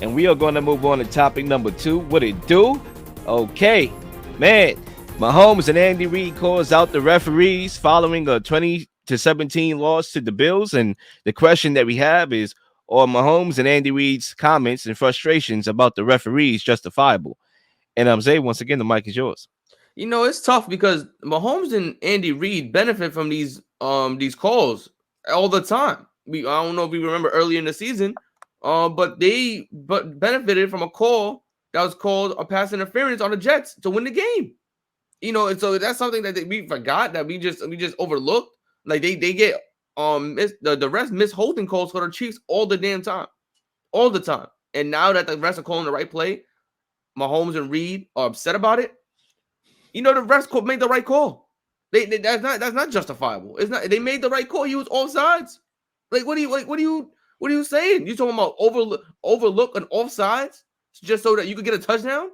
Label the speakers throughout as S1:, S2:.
S1: and we are going to move on to topic number 2. What it do? Okay, man. Mahomes and Andy Reid calls out the referees following a 20-17 loss to the Bills, and the question that we have is: are Mahomes and Andy Reid's comments and frustrations about the referees justifiable? And Zay, once again, the mic is yours.
S2: It's tough because Mahomes and Andy Reid benefit from these calls all the time. I don't know if you remember earlier in the season, but they benefited from a call that was called a pass interference on the Jets to win the game. And so that's something that we forgot, that we just overlooked. Like they get the rest miss holding calls for the Chiefs all the damn time, all the time. And now that the refs are calling the right play, Mahomes and Reid are upset about it. The refs made the right call. That's not justifiable. It's not. They made the right call. He was offsides. Like what are you saying? You talking about overlook an offsides just so that you could get a touchdown?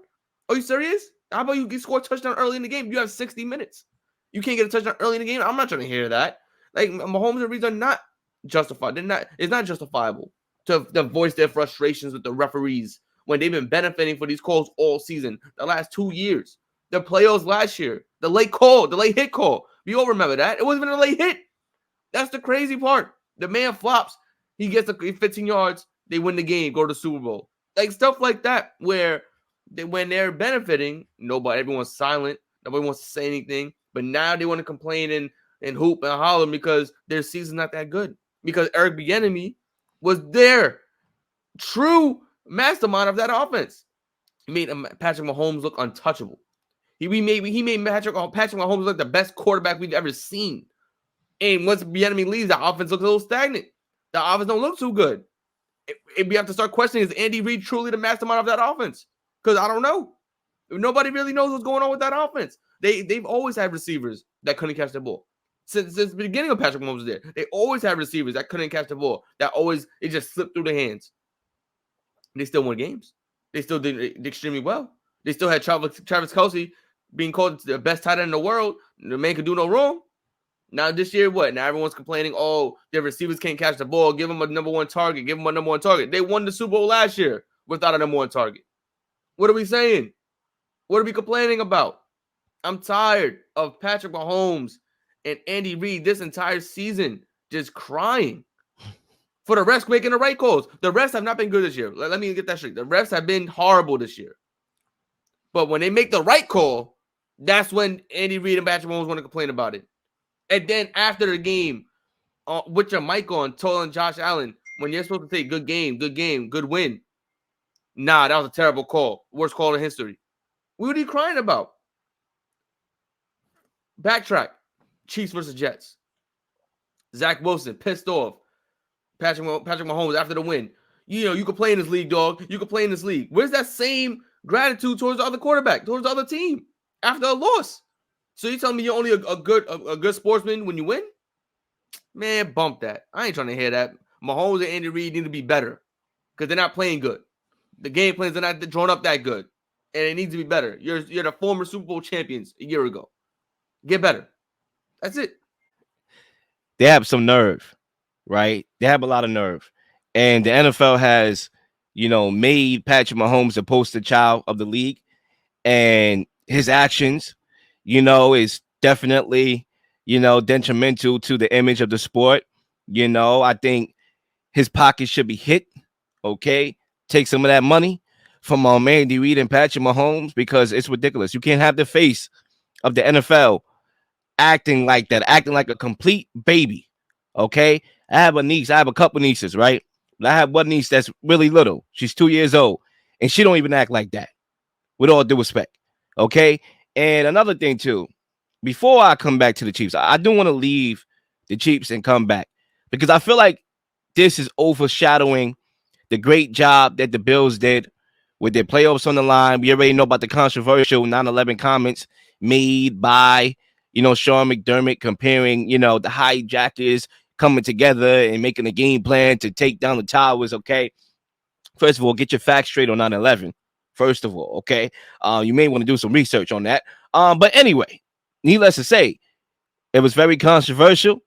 S2: Are you serious? How about you score a touchdown early in the game? You have 60 minutes. You can't get a touchdown early in the game. I'm not trying to hear that. Like Mahomes and Reid are not justified. It's not justifiable to voice their frustrations with the referees when they've been benefiting for these calls all season, the last 2 years. The playoffs last year, the late hit call. We all remember that. It wasn't even a late hit. That's the crazy part. The man flops. He gets 15 yards. They win the game, go to the Super Bowl. Like stuff like that, where when they're benefiting, everyone's silent. Nobody wants to say anything. But now they want to complain and hoop and holler because their season's not that good. Because Eric Bieniemy was their true mastermind of that offense. He made Patrick Mahomes look untouchable. He made Patrick Mahomes look the best quarterback we've ever seen. And once Bieniemy leaves, the offense looks a little stagnant. The offense don't look too good. We have to start questioning, is Andy Reid truly the mastermind of that offense? Because I don't know. Nobody really knows what's going on with that offense. They've always had receivers that couldn't catch the ball. Since the beginning of Patrick Mahomes was there, they always had receivers that couldn't catch the ball. It just slipped through their hands. They still won games. They still did extremely well. They still had Travis Kelce being called the best tight end in the world. The man could do no wrong. Now this year, what? Now everyone's complaining, their receivers can't catch the ball. Give them a number one target. They won the Super Bowl last year without a number one target. What are we saying? What are we complaining about? I'm tired of Patrick Mahomes and Andy Reid this entire season just crying for the refs making the right calls. The refs have not been good this year. Let me get that straight. The refs have been horrible this year. But when they make the right call, that's when Andy Reid and Patrick Mahomes want to complain about it. And then after the game, with your mic on, telling Josh Allen, when you're supposed to say good game, good win. Nah, that was a terrible call. Worst call in history. What are you crying about? Backtrack. Chiefs versus Jets. Zach Wilson pissed off. Patrick Mahomes after the win. You can play in this league, dog. You can play in this league. Where's that same gratitude towards the other quarterback, towards the other team after a loss? So you telling me you're only a good sportsman when you win? Man, bump that. I ain't trying to hear that. Mahomes and Andy Reid need to be better because they're not playing good. The game plans are not drawn up that good, and it needs to be better. You're the former Super Bowl champions a year ago. Get better. That's it.
S1: They have some nerve, right? They have a lot of nerve, and the NFL has, made Patrick Mahomes a poster child of the league, and his actions, is definitely, detrimental to the image of the sport. I think his pocket should be hit. Okay, take some of that money from Andy Reid and Patrick Mahomes because it's ridiculous. You can't have the face of the NFL acting like that, acting like a complete baby. Okay, I have a couple nieces, right? But I have one niece that's really little. She's 2 years old, and she don't even act like that. With all due respect, okay. And another thing too, before I come back to the Chiefs, I do want to leave the Chiefs and come back because I feel like this is overshadowing the great job that the Bills did with their playoffs on the line. We already know about the controversial 9/11 comments made by, Sean McDermott comparing, the hijackers coming together and making a game plan to take down the towers. Okay. First of all, get your facts straight on 9/11. First of all, okay. You may want to do some research on that. But anyway, needless to say, it was very controversial.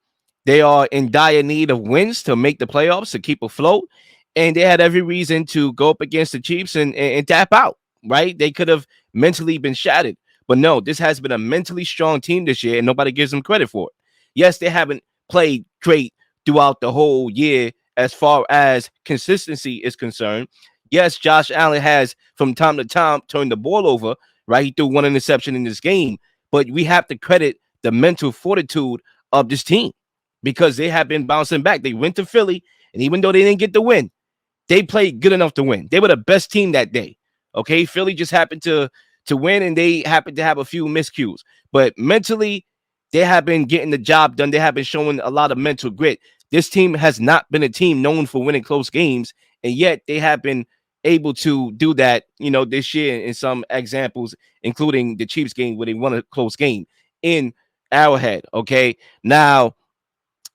S1: They are in dire need of wins to make the playoffs, to keep afloat. and they had every reason to go up against the Chiefs and tap out, right? They could have mentally been shattered. But no, this has been a mentally strong team this year, and nobody gives them credit for it. Yes, they haven't played great throughout the whole year as far as consistency is concerned. Yes, Josh Allen has from time to time turned the ball over, right? He threw one interception in this game, but we have to credit the mental fortitude of this team because they have been bouncing back. They went to Philly, and even though they didn't get the win, they played good enough to win. They were the best team that day. Okay, Philly just happened to win, and they happened to have a few miscues. But mentally, they have been getting the job done. They have been showing a lot of mental grit. This team has not been a team known for winning close games, and yet they have been able to do that, this year in some examples, including the Chiefs game where they won a close game in Arrowhead. Okay, now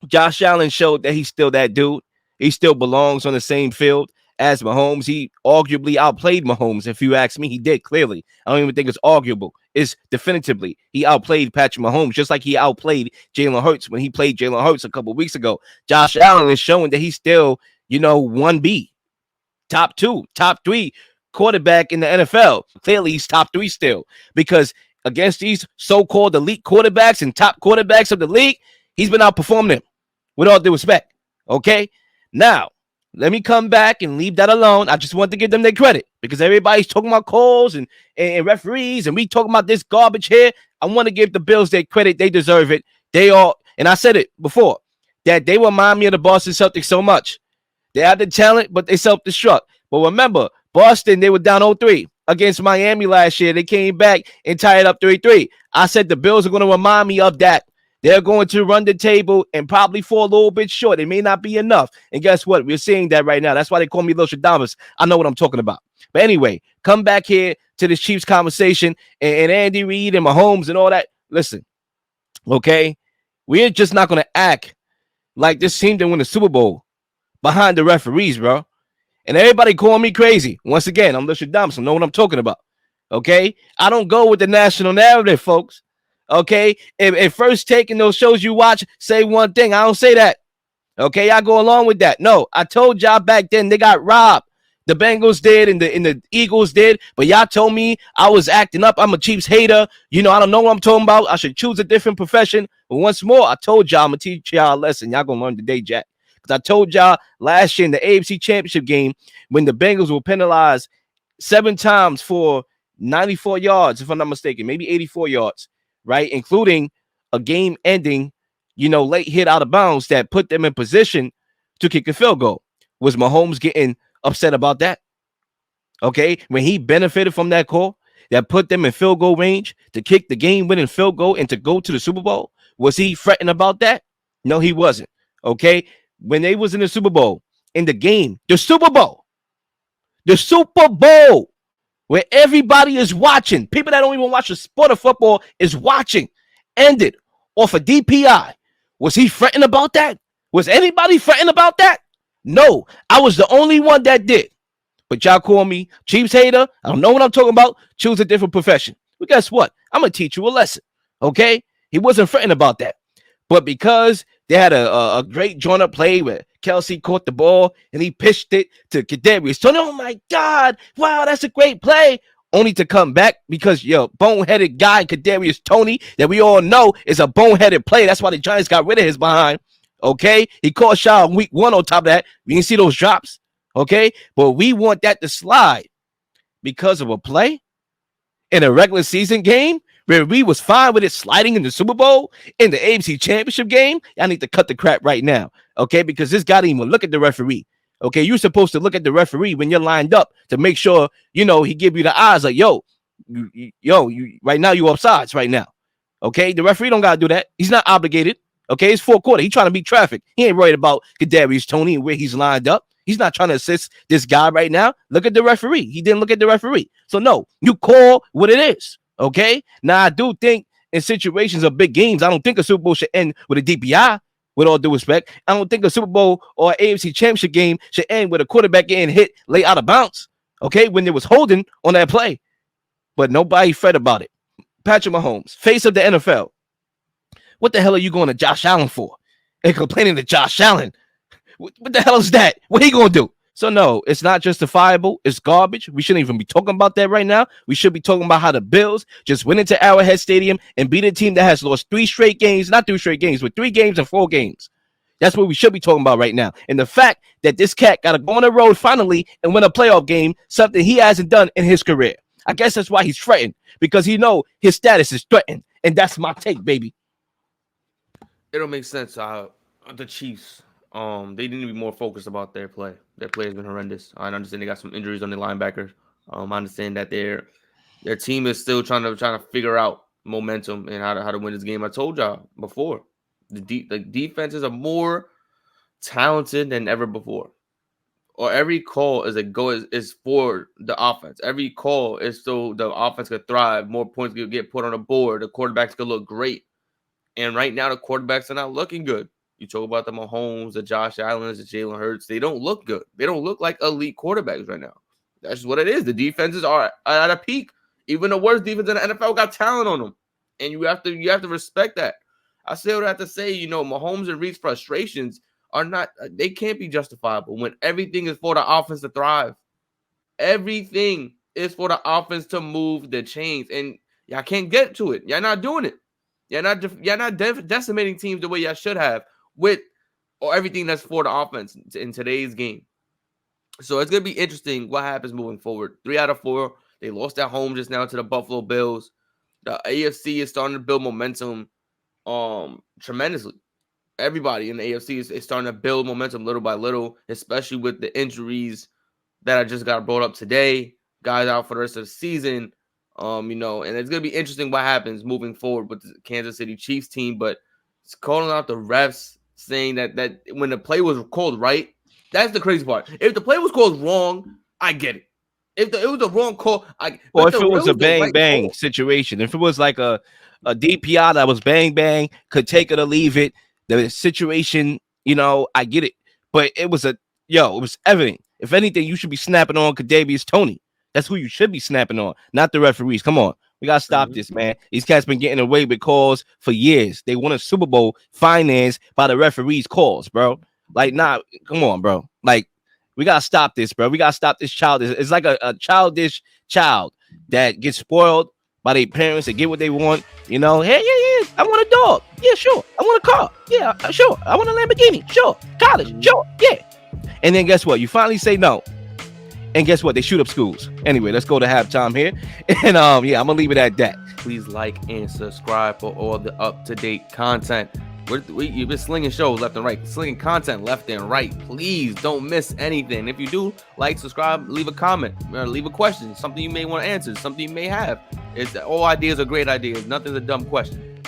S1: Josh Allen showed that he's still that dude. He still belongs on the same field as Mahomes. He arguably outplayed Mahomes. If you ask me, he did clearly. I don't even think it's arguable. It's definitively he outplayed Patrick Mahomes, just like he outplayed Jalen Hurts when he played Jalen Hurts a couple of weeks ago. Josh Allen is showing that he's still, 1B, top two, top three quarterback in the NFL. Clearly, he's top three still because against these so-called elite quarterbacks and top quarterbacks of the league, he's been outperforming them with all due respect. Okay? Now, let me come back and leave that alone. I just want to give them their credit because everybody's talking about calls and referees, and we talking about this garbage here. I want to give the Bills their credit. They deserve it. They all, and I said it before, that they remind me of the Boston Celtics so much. They have the talent, but they self-destruct. But remember, Boston, they were down 0-3 against Miami last year. They came back and tied up 3-3. I said the Bills are going to remind me of that. They're going to run the table and probably fall a little bit short. It may not be enough. And guess what? We're seeing that right now. That's why they call me Lil Shadamas. I know what I'm talking about. But anyway, come back here to this Chiefs conversation and Andy Reid and Mahomes and all that. Listen, okay? We're just not going to act like this team didn't win the Super Bowl behind the referees, bro. And everybody call me crazy. Once again, I'm Lil Shadamas. I know what I'm talking about. Okay? I don't go with the national narrative, folks. Okay, if First Take in those shows you watch say one thing, I don't say that. Okay, I go along with that. No, I told y'all back then they got robbed. The Bengals did and the Eagles did, but y'all told me I was acting up. I'm a Chiefs hater. I don't know what I'm talking about. I should choose a different profession. But once more, I told y'all I'm gonna teach y'all a lesson. Y'all gonna learn today, Jack. Because I told y'all last year in the AFC Championship game when the Bengals were penalized 7 times for 94 yards, if I'm not mistaken, maybe 84 yards. Right, including a game-ending, late hit out of bounds that put them in position to kick a field goal. Was Mahomes getting upset about that? Okay, when he benefited from that call that put them in field goal range to kick the game-winning field goal and to go to the Super Bowl, was he fretting about that? No, he wasn't. Okay, when they was in the Super Bowl, in the game, the Super Bowl, where everybody is watching. People that don't even watch the sport of football is watching. Ended off a DPI. Was he fretting about that? Was anybody fretting about that? No, I was the only one that did. But y'all call me Chiefs hater. I don't know what I'm talking about. Choose a different profession. But guess what? I'm going to teach you a lesson. Okay? He wasn't fretting about that. But because they had a great joint-up play where Kelsey caught the ball and he pitched it to Kadarius Toney. Oh, my God. Wow, that's a great play. Only to come back because, boneheaded guy, Kadarius Toney, that we all know is a boneheaded play. That's why the Giants got rid of his behind. Okay? He caught shot on week 1 on top of that. You can see those drops. Okay? But we want that to slide because of a play in a regular season game where we was fine with it sliding in the Super Bowl, in the AFC Championship game. I need to cut the crap right now, okay? Because this guy didn't even look at the referee, okay? You're supposed to look at the referee when you're lined up to make sure, he give you the eyes like, you right now you offsides right now, okay? The referee don't got to do that. He's not obligated, okay? It's fourth quarter. He's trying to beat traffic. He ain't worried about Kadarius Toney and where he's lined up. He's not trying to assist this guy right now. Look at the referee. He didn't look at the referee. So, no, you call what it is. Okay. Now, I do think in situations of big games, I don't think a Super Bowl should end with a DPI, with all due respect. I don't think a Super Bowl or an AFC Championship game should end with a quarterback getting hit late out of bounds. Okay. When there was holding on that play. But nobody fret about it. Patrick Mahomes, face of the NFL. What the hell are you going to Josh Allen for? And complaining to Josh Allen. What the hell is that? What he going to do? So no, it's not justifiable. It's garbage. We shouldn't even be talking about that right now. We should be talking about how the Bills just went into Arrowhead Stadium and beat a team that has lost 3 straight games, not 3 straight games, but 3 games and 4 games. That's what we should be talking about right now. And the fact that this cat got to go on the road finally and win a playoff game, something he hasn't done in his career. I guess that's why he's threatened, because he know his status is threatened. And that's my take, baby.
S2: It don't make sense. The Chiefs, they need to be more focused about their play. Their play has been horrendous. I understand they got some injuries on the linebackers. I understand that their team is still trying to figure out momentum and how to win this game. I told y'all before, the defenses are more talented than ever before. Or every call is for the offense. Every call is so the offense could thrive. More points could get put on the board. The quarterbacks could look great. And right now, the quarterbacks are not looking good. You talk about the Mahomes, the Josh Allens, the Jalen Hurts. They don't look good. They don't look like elite quarterbacks right now. That's just what it is. The defenses are at a peak. Even the worst defense in the NFL got talent on them, and you have to respect that. I still have to say, Mahomes and Reid's frustrations they can't be justifiable when everything is for the offense to thrive. Everything is for the offense to move the chains, and y'all can't get to it. Y'all not doing it. You're not decimating teams the way y'all should have with or everything that's for the offense in today's game. So it's gonna be interesting what happens moving forward. 3 out of 4. They lost at home just now to the Buffalo Bills. The AFC is starting to build momentum tremendously. Everybody in the AFC is starting to build momentum little by little, especially with the injuries that I just got brought up today. Guys out for the rest of the season. And it's gonna be interesting what happens moving forward with the Kansas City Chiefs team. But it's calling out the refs, saying that when the play was called right, that's the crazy part. If the play was called wrong, I get it. If it was the wrong call,
S1: Or if it was a bang bang situation, if it was like a DPI that was bang bang, could take it or leave it. The situation, I get it, but it was it was evident. If anything, you should be snapping on Kadarius Toney. That's who you should be snapping on, not the referees. Come on. We got to stop this, man. These cats been getting away with calls for years. They won a Super Bowl financed by the referees' calls, bro. Like, nah, come on, bro. Like, we got to stop this, bro. We got to stop this child. It's like a childish child that gets spoiled by their parents. They get what they want. Hey, yeah. I want a dog. Yeah, sure. I want a car. Yeah, sure. I want a Lamborghini. Sure. College. Sure. Yeah. And then guess what? You finally say no. And guess what? They shoot up schools. Anyway, let's go to halftime here. And I'm gonna leave it at that.
S2: Please like and subscribe for all the up-to-date content. You've been slinging shows left and right, slinging content left and right. Please don't miss anything. If you do, like, subscribe, leave a comment, leave a question, something you may want to answer, something you may have. All ideas are great ideas. Nothing's a dumb question.